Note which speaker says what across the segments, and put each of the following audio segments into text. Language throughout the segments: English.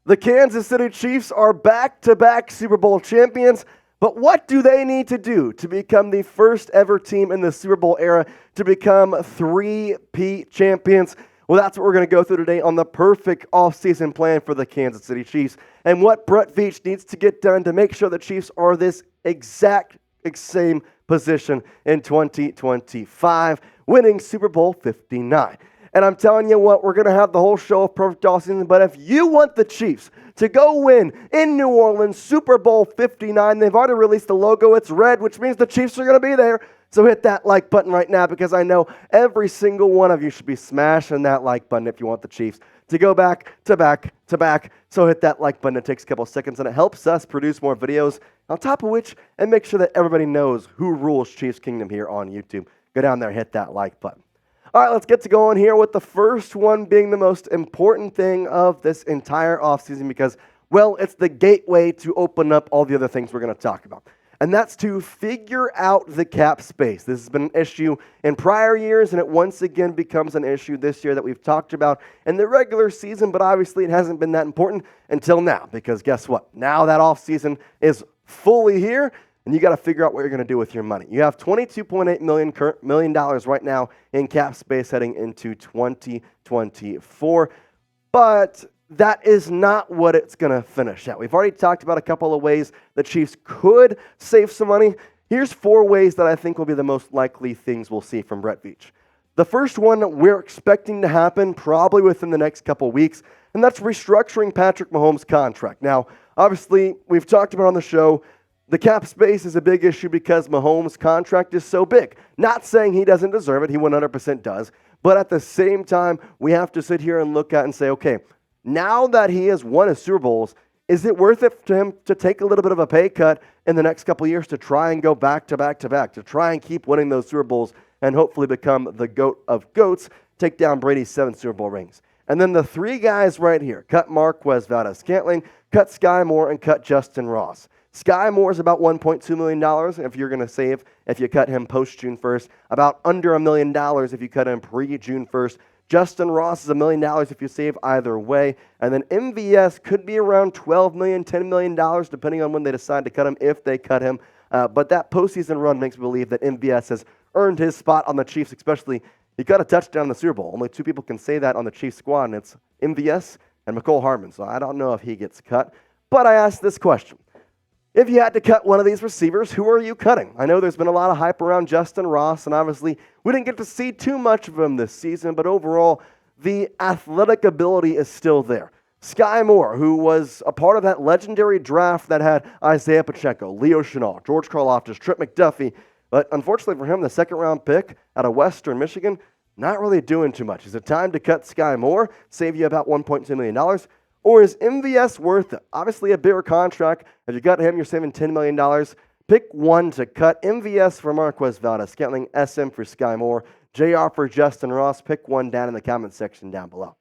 Speaker 1: The Kansas City Chiefs are back-to-back Super Bowl champions, but what do they need to do to become the first ever team in the Super Bowl era to become three-peat champions? Well, that's what we're going to go through today on the perfect offseason plan for the Kansas City Chiefs and what Brett Veach needs to get done to make sure the Chiefs are this exact same position in 2025, winning Super Bowl 59. And I'm telling you what, we're going to have the whole show of perfect offseason, but if you want the Chiefs to go win in New Orleans, Super Bowl 59, they've already released the logo. It's red, which means the Chiefs are going to be there. So hit that like button right now because I know every single one of you should be smashing that like button if you want the Chiefs to go back to back to back. So hit that like button. It takes a couple seconds and it helps us produce more videos on top of which and make sure that everybody knows who rules Chiefs Kingdom here on YouTube. Go down there, hit that like button. All right, let's get to going here with the first one being the most important thing of this entire offseason because, well, it's the gateway to open up all the other things we're going to talk about. And that's to figure out the cap space. This has been an issue in prior years, and it once again becomes an issue this year that we've talked about in the regular season, but obviously it hasn't been that important until now because guess what? Now that offseason is fully here, and you got to figure out what you're going to do with your money. You have $22.8 million right now in cap space heading into 2024, but that is not what it's going to finish at. We've already talked about a couple of ways the Chiefs could save some money. Here's 4 ways that I think will be the most likely things we'll see from Brett Veach. The first one we're expecting to happen probably within the next couple weeks, and that's restructuring Patrick Mahomes' contract. Now, obviously, we've talked about on the show, the cap space is a big issue because Mahomes' contract is so big. Not saying he doesn't deserve it, he 100% does, but at the same time, we have to sit here and look at and say, okay, now that he has won his Super Bowls, is it worth it to him to take a little bit of a pay cut in the next couple of years to try and go back to back to back, to try and keep winning those Super Bowls and hopefully become the GOAT of GOATs, take down Brady's 7 Super Bowl rings? And then the 3 guys right here, cut Marquise Brown, cut Sky Moore, and cut Justin Ross. Sky Moore is about $1.2 million if you're going to save if you cut him post-June 1st, about under $1 million if you cut him pre-June 1st. Justin Ross is $1 million if you save either way. And then MVS could be around $12 million, $10 million, depending on when they decide to cut him, if they cut him. But that postseason run makes me believe that MVS has earned his spot on the Chiefs, especially he got a touchdown in the Super Bowl. Only 2 people can say that on the Chiefs squad, and it's MVS and McCole Hardman. So I don't know if he gets cut. But I asked this question. If you had to cut one of these receivers, who are you cutting? I know there's been a lot of hype around Justin Ross, and obviously we didn't get to see too much of him this season, but overall, the athletic ability is still there. Sky Moore, who was a part of that legendary draft that had Isaiah Pacheco, Leo Chenal, George Karlaftis, Trip McDuffie, but unfortunately for him, the second-round pick out of Western Michigan, not really doing too much. Is it time to cut Sky Moore, save you about $1.2 million? Or is MVS worth it? Obviously a bigger contract. If you cut him, you're saving $10 million. Pick one to cut. MVS for Marquise Brown, SM for Sky Moore, JR for Justin Ross. Pick one down in the comment section down below.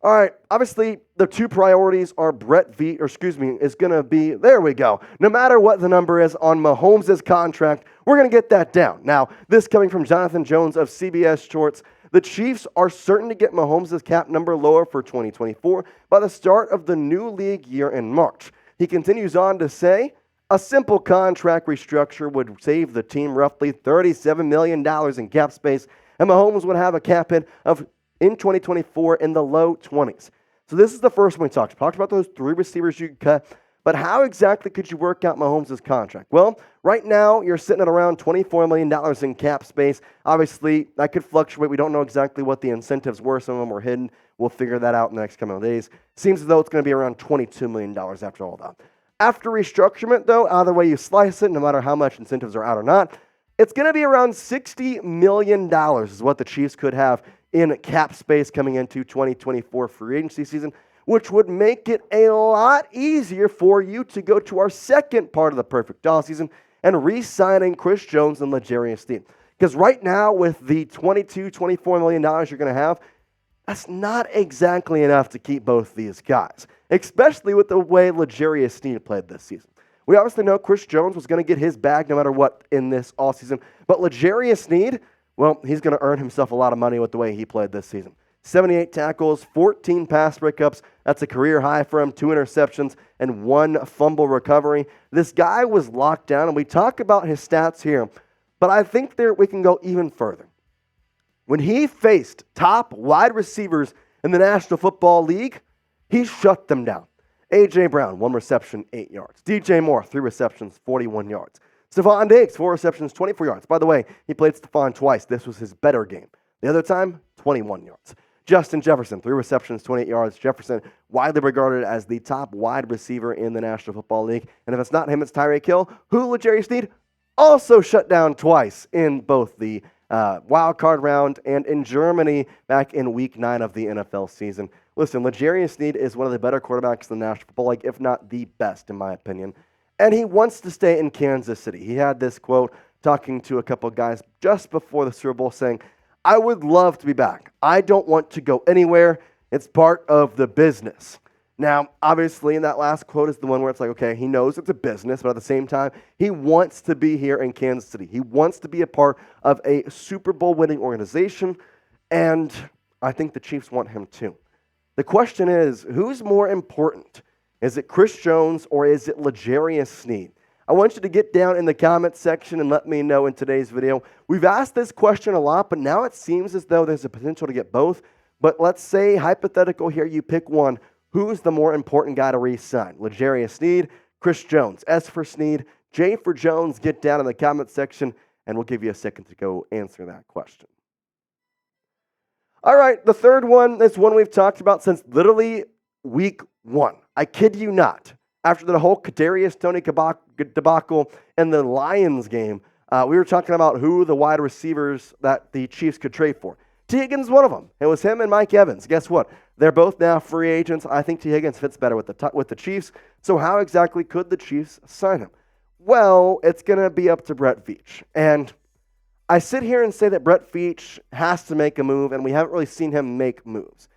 Speaker 1: All right, obviously the 2 priorities are is going to be, there we go. No matter what the number is on Mahomes' contract, we're going to get that down. Now, this coming from Jonathan Jones of CBS Shorts. The Chiefs are certain to get Mahomes' cap number lower for 2024 by the start of the new league year in March. He continues on to say, a simple contract restructure would save the team roughly $37 million in cap space, and Mahomes would have a cap hit of in 2024 in the low 20s. So this is the first one we talked about those 3 receivers you could cut. But how exactly could you work out Mahomes' contract? Well, right now, you're sitting at around $24 million in cap space. Obviously, that could fluctuate. We don't know exactly what the incentives were. Some of them were hidden. We'll figure that out in the next couple of days. Seems as though it's going to be around $22 million after all that. After restructurement, though, either way you slice it, no matter how much incentives are out or not, it's going to be around $60 million is what the Chiefs could have in cap space coming into 2024 free agency season, which would make it a lot easier for you to go to our second part of the perfect offseason and re-signing Chris Jones and L'Jarius Sneed. Because right now, with the $24 million you're going to have, that's not exactly enough to keep both these guys, especially with the way L'Jarius Sneed played this season. We obviously know Chris Jones was going to get his bag no matter what in this offseason, but L'Jarius Sneed, well, he's going to earn himself a lot of money with the way he played this season. 78 tackles, 14 pass breakups. That's a career high for him, 2 interceptions, and 1 fumble recovery. This guy was locked down, and we talk about his stats here, but I think we can go even further. When he faced top wide receivers in the National Football League, he shut them down. A.J. Brown, 1 reception, 8 yards. DJ Moore, 3 receptions, 41 yards. Stephon Diggs, 4 receptions, 24 yards. By the way, he played Stephon twice. This was his better game. The other time, 21 yards. Justin Jefferson, 3 receptions, 28 yards. Jefferson, widely regarded as the top wide receiver in the National Football League. And if it's not him, it's Tyreek Hill, who L'Jarius Sneed also shut down twice in both the wild card round and in Germany back in week 9 of the NFL season. Listen, L'Jarius Sneed is one of the better quarterbacks in the National Football League, if not the best, in my opinion. And he wants to stay in Kansas City. He had this quote talking to a couple of guys just before the Super Bowl saying, "I would love to be back. I don't want to go anywhere. It's part of the business." Now, obviously, in that last quote is the one where it's like, okay, he knows it's a business, but at the same time, he wants to be here in Kansas City. He wants to be a part of a Super Bowl winning organization, and I think the Chiefs want him too. The question is, who's more important? Is it Chris Jones or is it L'Jarius Sneed? I want you to get down in the comments section and let me know in today's video. We've asked this question a lot, but now it seems as though there's a potential to get both. But let's say, hypothetical here, you pick one. Who's the more important guy to re-sign? L'Jarius Sneed, Chris Jones. S for Sneed, J for Jones. Get down in the comments section, and we'll give you a second to go answer that question. All right, the third one is one we've talked about since literally week 1. I kid you not. After the whole Kadarius Toney debacle in the Lions game, we were talking about who the wide receivers that the Chiefs could trade for. Tee Higgins is one of them. It was him and Mike Evans. Guess what? They're both now free agents. I think Tee Higgins fits better with the Chiefs. So how exactly could the Chiefs sign him? Well, it's going to be up to Brett Veach. And I sit here and say that Brett Veach has to make a move, and we haven't really seen him make moves.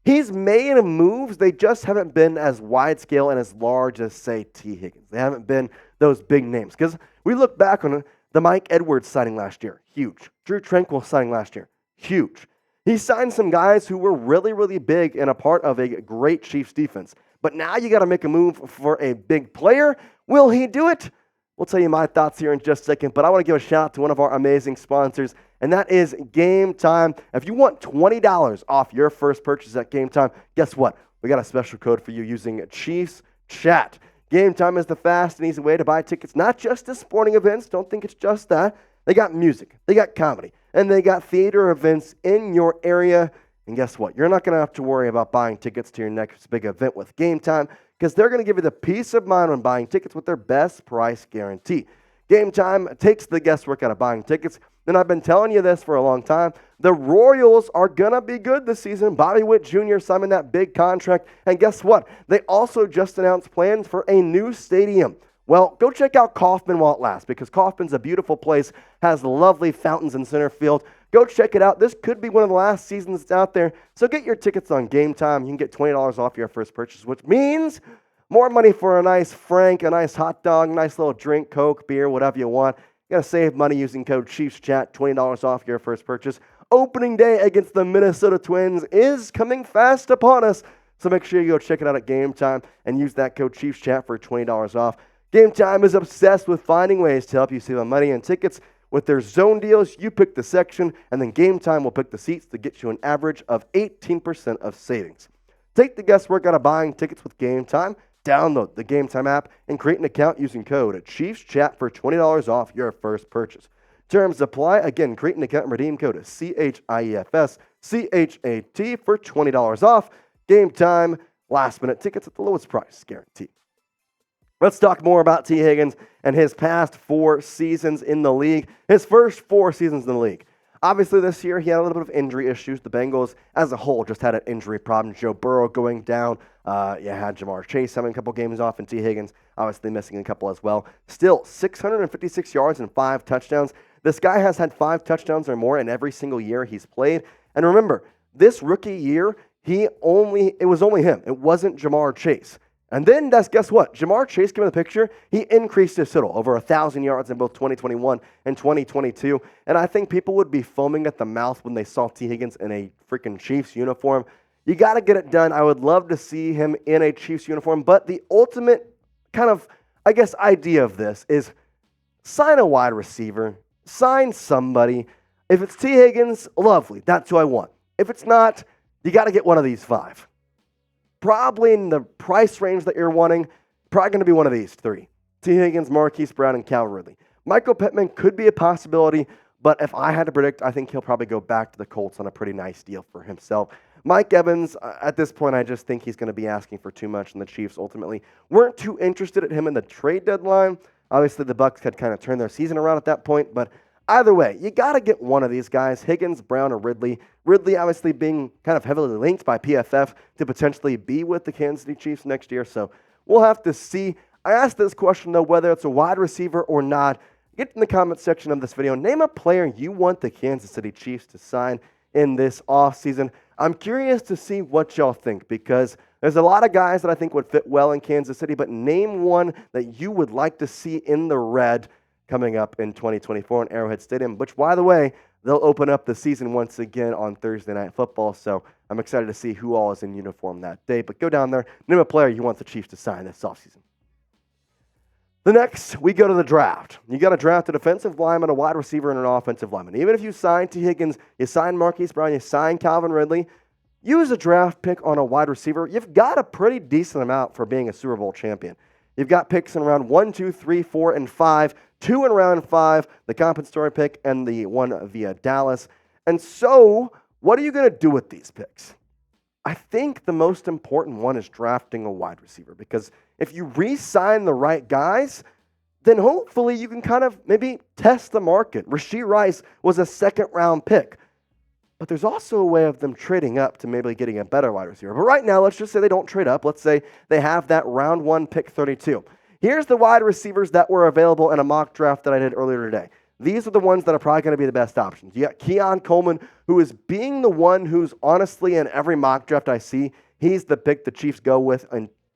Speaker 1: He's made moves, they just haven't been as wide scale and as large as, say, Tee Higgins. They haven't been those big names. Because we look back on the Mike Edwards signing last year, huge. Drew Tranquill signing last year, huge. He signed some guys who were really, really big and a part of a great Chiefs defense. But now you got to make a move for a big player. Will he do it? We'll tell you my thoughts here in just a second, but I want to give a shout out to one of our amazing sponsors, and that is GameTime. If you want $20 off your first purchase at GameTime, guess what? We got a special code for you using Chiefs Chat. GameTime is the fast and easy way to buy tickets, not just to sporting events. Don't think it's just that. They got music, they got comedy, and they got theater events in your area. And guess what? You're not going to have to worry about buying tickets to your next big event with GameTime, because they're going to give you the peace of mind when buying tickets with their best price guarantee. GameTime takes the guesswork out of buying tickets, and I've been telling you this for a long time. The Royals are going to be good this season. Bobby Witt Jr. signed that big contract, and guess what? They also just announced plans for a new stadium. Well, go check out Kauffman while it lasts, because Kauffman's a beautiful place, has lovely fountains in center field. Go check it out. This could be one of the last seasons it's out there. So get your tickets on GameTime. You can get $20 off your first purchase, which means more money for a nice Frank, a nice hot dog, nice little drink, Coke, beer, whatever you want. You got to save money using code ChiefsChat, $20 off your first purchase. Opening day against the Minnesota Twins is coming fast upon us. So make sure you go check it out at GameTime and use that code ChiefsChat for $20 off. GameTime is obsessed with finding ways to help you save on money and tickets. With their zone deals, you pick the section, and then GameTime will pick the seats to get you an average of 18% of savings. Take the guesswork out of buying tickets with GameTime. Download the GameTime app and create an account using code ChiefsChat for $20 off your first purchase. Terms apply. Again, create an account and redeem code CHIEFSCHAT for $20 off. GameTime, last-minute tickets at the lowest price, guaranteed. Let's talk more about Tee Higgins and his past 4 seasons in the league. His first 4 seasons in the league. Obviously, this year, he had a little bit of injury issues. The Bengals, as a whole, just had an injury problem. Joe Burrow going down. You had Jamar Chase having a couple games off, and Tee Higgins obviously missing a couple as well. Still, 656 yards and 5 touchdowns. This guy has had 5 touchdowns or more in every single year he's played. And remember, this rookie year, it was only him. It wasn't Jamar Chase. And then guess what? Jamar Chase came in the picture. He increased his total over 1,000 yards in both 2021 and 2022. And I think people would be foaming at the mouth when they saw Tee Higgins in a freaking Chiefs uniform. You got to get it done. I would love to see him in a Chiefs uniform. But the ultimate kind of, I guess, idea of this is sign a wide receiver. Sign somebody. If it's Tee Higgins, lovely. That's who I want. If it's not, you got to get one of these 5. Probably in the price range that you're wanting, probably going to be one of these 3. Tee Higgins, Marquise Brown, and Calvin Ridley. Michael Pittman could be a possibility, but if I had to predict, I think he'll probably go back to the Colts on a pretty nice deal for himself. Mike Evans, at this point, I just think he's going to be asking for too much, and the Chiefs ultimately weren't too interested in him in the trade deadline. Obviously, the Bucs had kind of turned their season around at that point, but either way, you got to get one of these guys, Higgins, Brown, or Ridley. Ridley obviously being kind of heavily linked by PFF to potentially be with the Kansas City Chiefs next year, so we'll have to see. I asked this question, though, whether it's a wide receiver or not. Get in the comment section of this video. Name a player you want the Kansas City Chiefs to sign in this offseason. I'm curious to see what y'all think because there's a lot of guys that I think would fit well in Kansas City, but name one that you would like to see in the red coming up in 2024 in Arrowhead Stadium, which, by the way, they'll open up the season once again on Thursday Night Football, so I'm excited to see who all is in uniform that day. But go down there, name a player you want the Chiefs to sign this offseason. The next, we go to the draft. You got to draft a defensive lineman, a wide receiver, and an offensive lineman. Even if you sign Tee Higgins, you sign Marquise Brown, you sign Calvin Ridley, use a draft pick on a wide receiver. You've got a pretty decent amount for being a Super Bowl champion. You've got picks in round 1, 2, 3, 4, and 5. 2 in round 5, the compensatory pick, and the one via Dallas. And so, what are you going to do with these picks? I think the most important one is drafting a wide receiver because if you re-sign the right guys, then hopefully you can kind of maybe test the market. Rashee Rice was a second-round pick, but there's also a way of them trading up to maybe getting a better wide receiver. But right now, let's just say they don't trade up. Let's say they have that round 1 pick 32. Here's the wide receivers that were available in a mock draft that I did earlier today. These are the ones that are probably going to be the best options. You got Keon Coleman, who is being the one who's honestly in every mock draft I see, he's the pick the Chiefs go with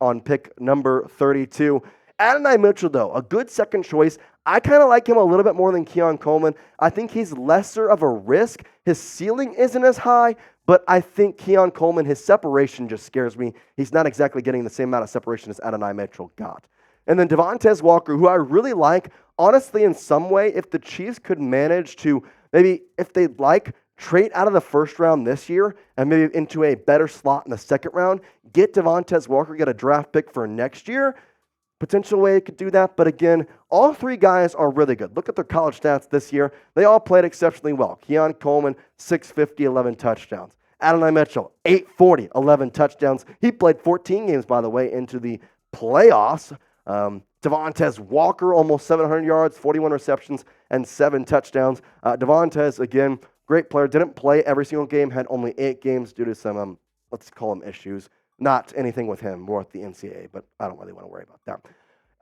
Speaker 1: on pick number 32. Adonai Mitchell, though, a good second choice. I kind of like him a little bit more than Keon Coleman. I think he's lesser of a risk. His ceiling isn't as high, but I think Keon Coleman, his separation just scares me. He's not exactly getting the same amount of separation as Adonai Mitchell got. And then Devontae Walker, who I really like, honestly, in some way, if the Chiefs could manage to maybe, if they'd like, trade out of the first round this year and maybe into a better slot in the second round, get Devontae Walker, get a draft pick for next year, potential way it could do that. But again, all 3 guys are really good. Look at their college stats this year. They all played exceptionally well. Keon Coleman, 650, 11 touchdowns. Adonai Mitchell, 840, 11 touchdowns. He played 14 games, by the way, into the playoffs. Devontae Walker, almost 700 yards, 41 receptions, and 7 touchdowns. Devontae, again, great player. Didn't play every single game, had only 8 games due to some, let's call them issues. Not anything with him, more with the NCAA, but I don't really want to worry about that.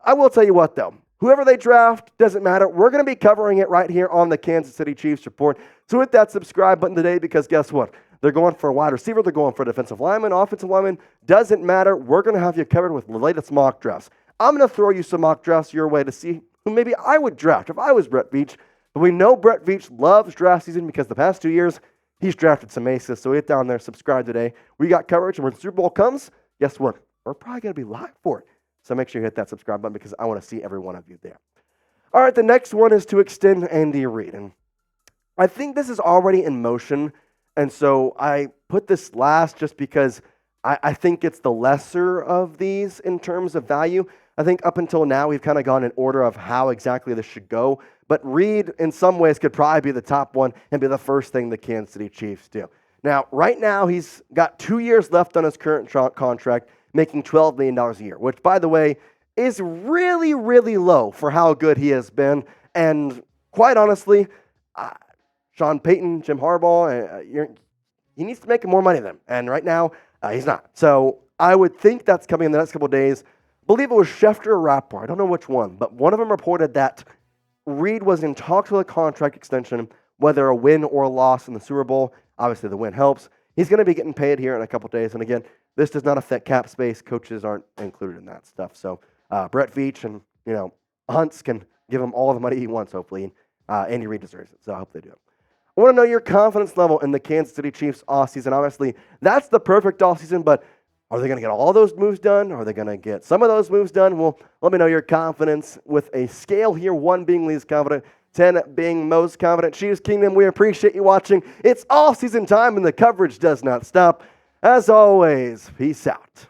Speaker 1: I will tell you what, though. Whoever they draft, doesn't matter. We're going to be covering it right here on the Kansas City Chiefs Report. So hit that subscribe button today because guess what? They're going for a wide receiver. They're going for a defensive lineman, offensive lineman. Doesn't matter. We're going to have you covered with the latest mock drafts. I'm going to throw you some mock drafts your way to see who maybe I would draft if I was Brett Veach. But we know Brett Veach loves draft season because the past 2 years, he's drafted some aces. So hit down there, subscribe today. We got coverage, and when the Super Bowl comes, guess what? We're probably going to be live for it. So make sure you hit that subscribe button because I want to see every one of you there. All right, the next one is to extend Andy Reid. And I think this is already in motion. And so I put this last just because I think it's the lesser of these in terms of value. I think up until now, we've kind of gone in order of how exactly this should go. But Reid, in some ways, could probably be the top one and be the first thing the Kansas City Chiefs do. Now, right now, he's got 2 years left on his current contract, making $12 million a year, which, by the way, is really, really low for how good he has been. And quite honestly, Sean Payton, Jim Harbaugh, he needs to make more money than him. And right now, he's not. So I would think that's coming in the next couple of days. I believe it was Schefter or Rappaport. I don't know which one, but one of them reported that Reid was in talks with a contract extension, whether a win or a loss in the Super Bowl. Obviously, the win helps. He's going to be getting paid here in a couple of days. And again, This does not affect cap space. Coaches aren't included in that stuff. So Brett Veach and Hunts can give him all the money he wants, hopefully. Andy Reid deserves it, so I hope they do. I want to know your confidence level in the Kansas City Chiefs offseason. Obviously, that's the perfect offseason, but are they going to get all those moves done? Are they going to get some of those moves done? Well, let me know your confidence with a scale here, 1 being least confident, 10 being most confident. Chiefs Kingdom, we appreciate you watching. It's offseason time, and the coverage does not stop. As always, peace out.